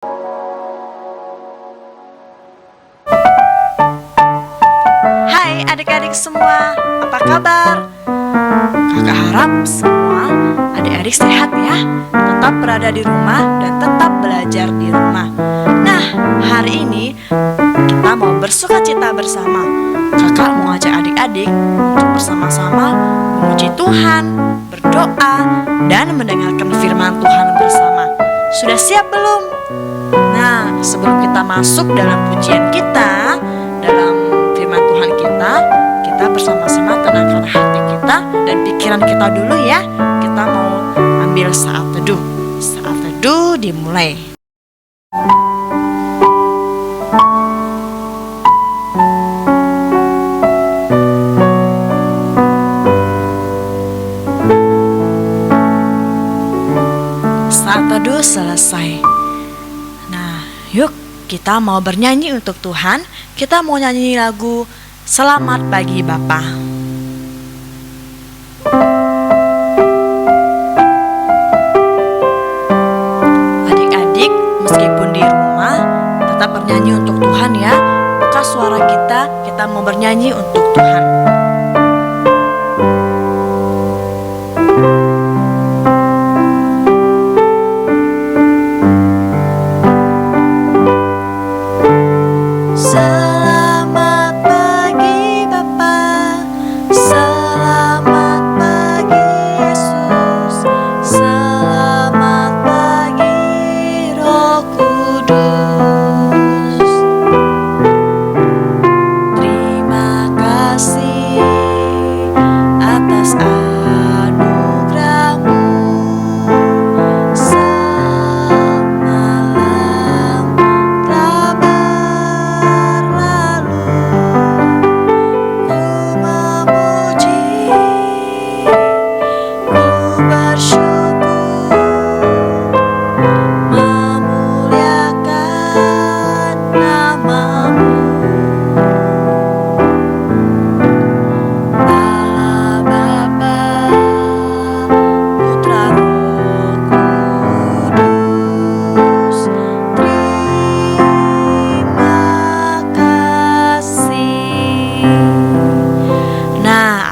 Hai adik-adik semua, apa kabar? Kakak harap semua adik-adik sehat ya, tetap berada di rumah dan tetap belajar di rumah. Nah, hari ini kita mau bersukacita bersama. Kakak mau ajak adik-adik untuk bersama-sama memuji Tuhan, berdoa, dan mendengarkan firman Tuhan bersama. Sudah siap belum? Nah, sebelum kita masuk dalam pujian kita, dalam firman Tuhan kita bersama-sama tenangkan hati kita dan pikiran kita dulu ya. Kita mau ambil saat teduh. Saat teduh dimulai. Saat teduh selesai. Nah, yuk kita mau bernyanyi untuk Tuhan. Kita mau nyanyi lagu Selamat Pagi Bapa. Adik-adik, meskipun di rumah tetap bernyanyi untuk Tuhan ya. Buka suara kita mau bernyanyi untuk Tuhan.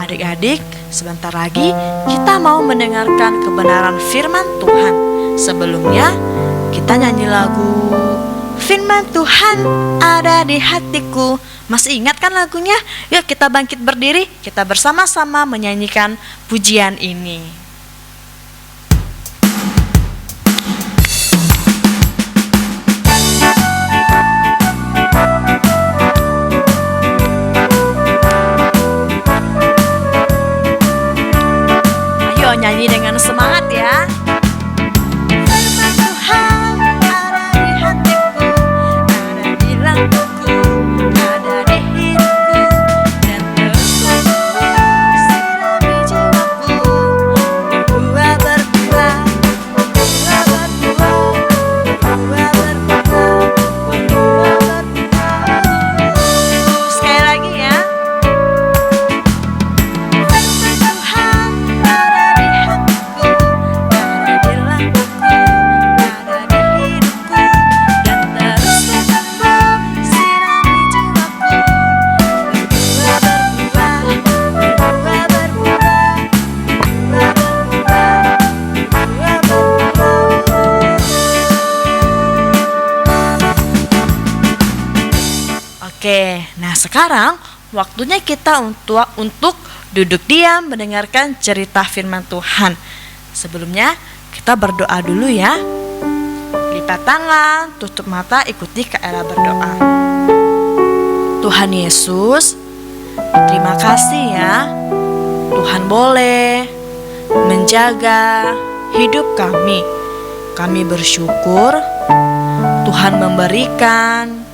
Adik-adik, sebentar lagi kita mau mendengarkan kebenaran firman Tuhan. Sebelumnya, kita nyanyi lagu Firman Tuhan ada di hatiku. Masih ingat kan lagunya? Yuk kita bangkit berdiri, kita bersama-sama menyanyikan pujian ini. Nyanyi dengan semangat ya. Firman Tuhan ada di hatiku, ada di lambungku, ada di hidupku, dan terus sirami jiwaku. Berbuah, berbuah, berbuah, berbuah, berbuah, berbuah, berbuah, berbuah. Sekali lagi ya. Oke, nah sekarang waktunya kita untuk duduk diam mendengarkan cerita firman Tuhan. Sebelumnya kita berdoa dulu ya. Lipat tangan, tutup mata, ikuti Kak Ella berdoa. Tuhan Yesus, terima kasih ya. Tuhan boleh menjaga hidup kami. Kami bersyukur Tuhan memberikan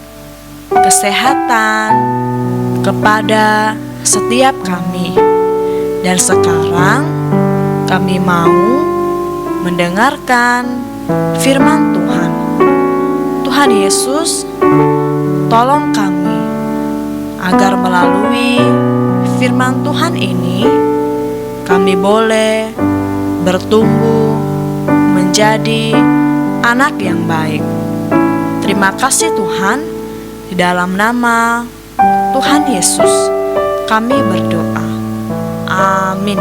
kesehatan kepada setiap kami. Dan sekarang kami mau mendengarkan firman Tuhan. Tuhan Yesus, tolong kami agar melalui firman Tuhan ini kami boleh bertumbuh menjadi anak yang baik. Terima kasih Tuhan, di dalam nama Tuhan Yesus kami berdoa. Amin.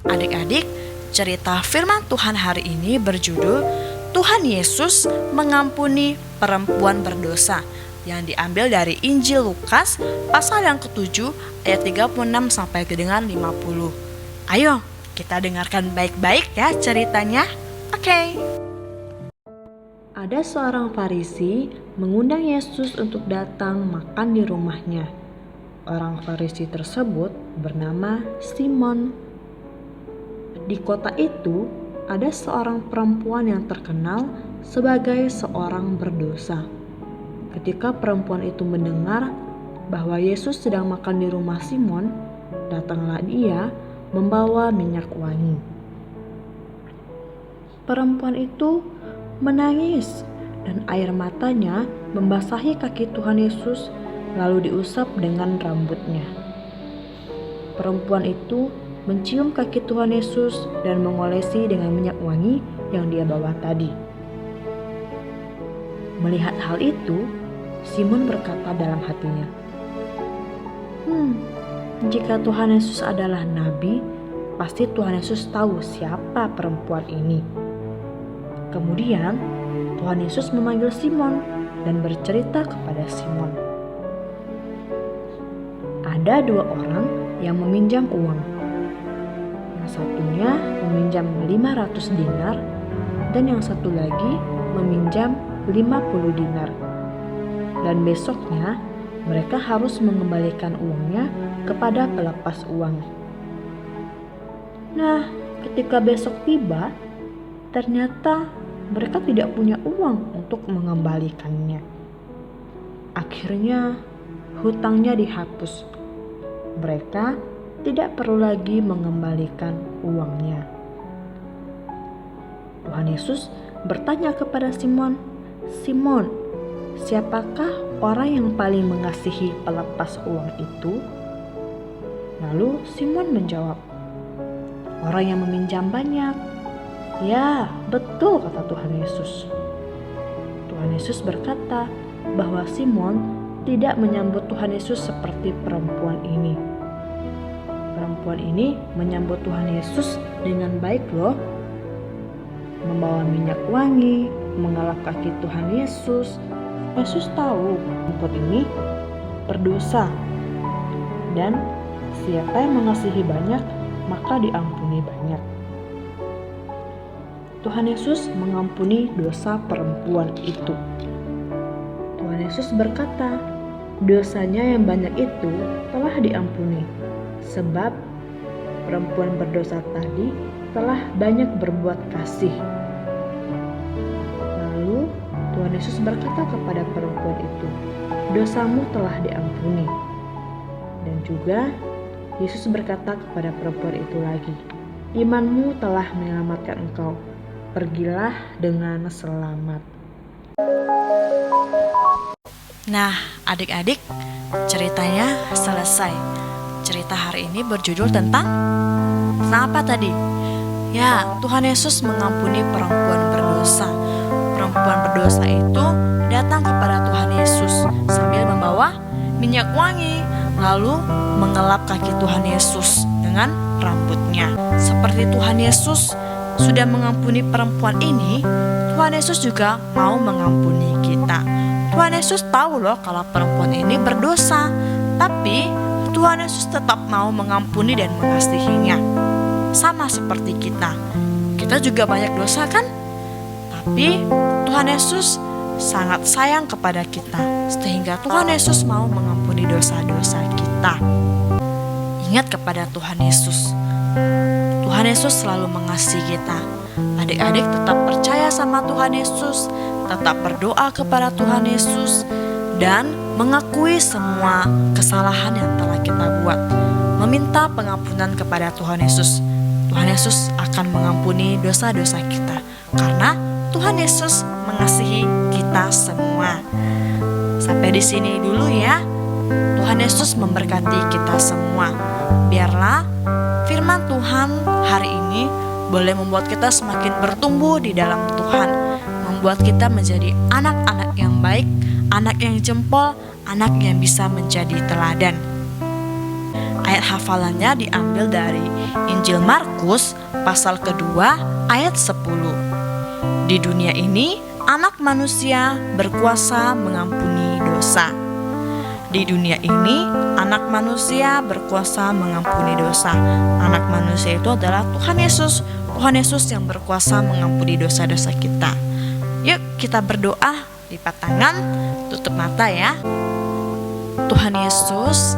Adik-adik, cerita firman Tuhan hari ini berjudul Tuhan Yesus mengampuni perempuan berdosa, yang diambil dari Injil Lukas pasal yang ke-7 ayat 36 sampai dengan 50. Ayo kita dengarkan baik-baik ya ceritanya. Oke. Ada seorang Farisi mengundang Yesus untuk datang makan di rumahnya. Orang Farisi tersebut bernama Simon. Di kota itu ada seorang perempuan yang terkenal sebagai seorang berdosa. Ketika perempuan itu mendengar bahwa Yesus sedang makan di rumah Simon, datanglah dia membawa minyak wangi. Perempuan itu menangis dan air matanya membasahi kaki Tuhan Yesus lalu diusap dengan rambutnya. Perempuan itu mencium kaki Tuhan Yesus dan mengolesi dengan minyak wangi yang dia bawa tadi. Melihat hal itu, Simon berkata dalam hatinya, jika Tuhan Yesus adalah nabi, pasti Tuhan Yesus tahu siapa perempuan ini. Kemudian Tuhan Yesus memanggil Simon dan bercerita kepada Simon. Ada dua orang yang meminjam uang. Yang satunya meminjam 500 dinar dan yang satu lagi meminjam 50 dinar. Dan besoknya mereka harus mengembalikan uangnya kepada pelepas uang. Nah, ketika besok tiba, ternyata mereka tidak punya uang untuk mengembalikannya. Akhirnya hutangnya dihapus. Mereka tidak perlu lagi mengembalikan uangnya. Tuhan Yesus bertanya kepada Simon, "Simon, siapakah orang yang paling mengasihi pelepas uang itu?" Lalu Simon menjawab, "Orang yang meminjam banyak." "Ya, betul," kata Tuhan Yesus. Tuhan Yesus berkata bahwa Simon tidak menyambut Tuhan Yesus seperti perempuan ini. Perempuan ini menyambut Tuhan Yesus dengan baik loh. Membawa minyak wangi, mengelap kaki Tuhan Yesus. Yesus tahu perempuan ini berdosa. Dan siapa yang mengasihi banyak, maka diampuni banyak. Tuhan Yesus mengampuni dosa perempuan itu. Tuhan Yesus berkata, dosanya yang banyak itu telah diampuni, sebab perempuan berdosa tadi telah banyak berbuat kasih. Lalu Tuhan Yesus berkata kepada perempuan itu, dosamu telah diampuni. Dan juga Yesus berkata kepada perempuan itu lagi, imanmu telah menyelamatkan engkau, pergilah dengan selamat. Nah, adik-adik, ceritanya selesai. Cerita hari ini berjudul tentang apa tadi? Ya, Tuhan Yesus mengampuni perempuan berdosa. Perempuan berdosa itu datang kepada Tuhan Yesus sambil membawa minyak wangi, lalu mengelap kaki Tuhan Yesus dengan rambutnya. Seperti Tuhan Yesus sudah mengampuni perempuan ini, Tuhan Yesus juga mau mengampuni kita. Tuhan Yesus tahu loh kalau perempuan ini berdosa, tapi Tuhan Yesus tetap mau mengampuni dan mengasihinya. Sama seperti kita juga banyak dosa kan? Tapi Tuhan Yesus sangat sayang kepada kita, sehingga Tuhan Yesus mau mengampuni dosa-dosa kita. Ingat kepada Tuhan Yesus. Tuhan Yesus selalu mengasihi kita. Adik-adik tetap percaya sama Tuhan Yesus, tetap berdoa kepada Tuhan Yesus, dan mengakui semua kesalahan yang telah kita buat. Meminta pengampunan kepada Tuhan Yesus. Tuhan Yesus akan mengampuni dosa-dosa kita, karena Tuhan Yesus mengasihi kita semua. Sampai di sini dulu ya. Tuhan Yesus memberkati kita semua. Biarlah firman Tuhan hari ini boleh membuat kita semakin bertumbuh di dalam Tuhan, membuat kita menjadi anak-anak yang baik, anak yang jempol, anak yang bisa menjadi teladan. Ayat hafalannya diambil dari Injil Markus pasal kedua ayat 10. Di dunia ini anak manusia berkuasa mengampuni dosa. Di dunia ini anak manusia berkuasa mengampuni dosa. Anak manusia itu adalah Tuhan Yesus. Tuhan Yesus yang berkuasa mengampuni dosa-dosa kita. Yuk kita berdoa, lipat tangan, tutup mata ya. Tuhan Yesus,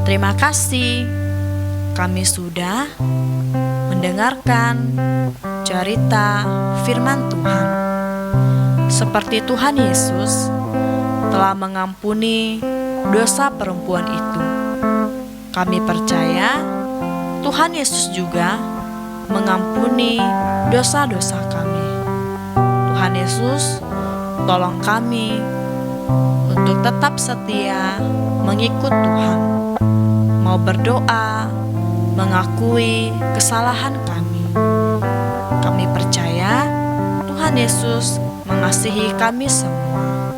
terima kasih kami sudah mendengarkan cerita firman Tuhan. Seperti Tuhan Yesus telah mengampuni dosa perempuan itu, kami percaya Tuhan Yesus juga mengampuni dosa-dosa kami. Tuhan Yesus, tolong kami untuk tetap setia mengikut Tuhan, mau berdoa, mengakui kesalahan kami. Kami percaya Tuhan Yesus mengasihi kami semua.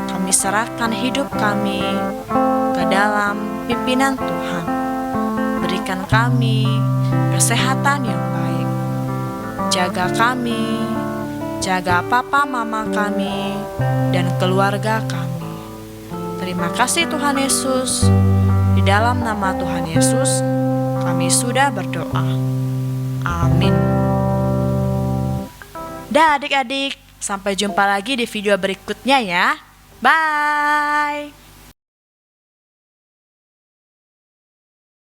Kami serahkan hidup kami ke dalam pimpinan Tuhan. Berikan kami kesehatan yang baik. Jaga kami, jaga papa mama kami dan keluarga kami. Terima kasih Tuhan Yesus. Di dalam nama Tuhan Yesus kami sudah berdoa. Amin. Dah adik-adik, sampai jumpa lagi di video berikutnya ya. Bye.